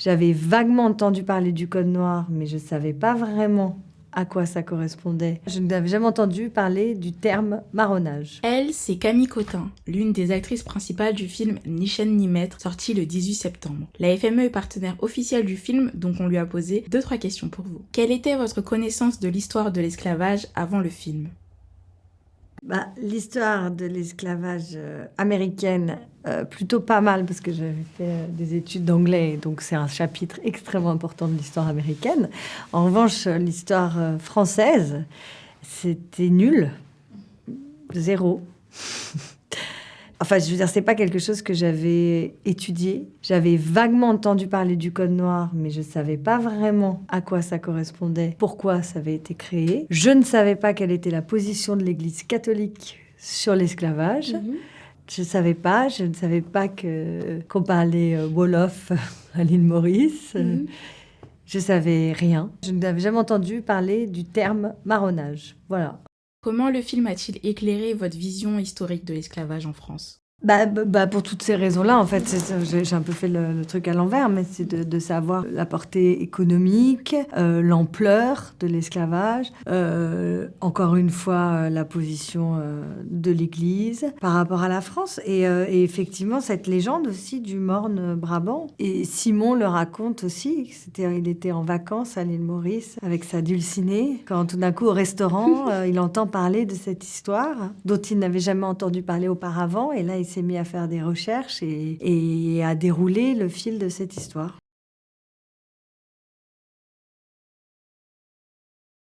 J'avais vaguement entendu parler du Code noir, mais je ne savais pas vraiment à quoi ça correspondait. Je n'avais jamais entendu parler du terme marronnage. Elle, c'est Camille Cotin, l'une des actrices principales du film Ni chaîne ni maître, sorti le 18 septembre. La FME est partenaire officiel du film, donc on lui a posé 2-3 questions pour vous. Quelle était votre connaissance de l'histoire de l'esclavage avant le film ? L'histoire de l'esclavage américaine, plutôt pas mal, parce que j'avais fait des études d'anglais, donc c'est un chapitre extrêmement important de l'histoire américaine. En revanche, l'histoire française, c'était nul. 0. Enfin, je veux dire, c'est pas quelque chose que j'avais étudié. J'avais vaguement entendu parler du Code noir, mais je savais pas vraiment à quoi ça correspondait, pourquoi ça avait été créé. Je ne savais pas quelle était la position de l'Église catholique sur l'esclavage. Je ne savais pas qu'on parlait Wolof à l'île Maurice. Je savais rien. Je n'avais jamais entendu parler du terme marronnage. Voilà. Comment le film a-t-il éclairé votre vision historique de l'esclavage en France ? Pour toutes ces raisons-là, en fait, j'ai un peu fait le truc à l'envers, mais c'est de savoir la portée économique, l'ampleur de l'esclavage, encore une fois, la position de l'Église par rapport à la France, et effectivement, cette légende aussi du morne Brabant. Et Simon le raconte aussi, il était en vacances à l'île Maurice avec sa dulcinée, quand tout d'un coup, au restaurant, il entend parler de cette histoire, dont il n'avait jamais entendu parler auparavant, et là, il s'est mis à faire des recherches et à dérouler le fil de cette histoire.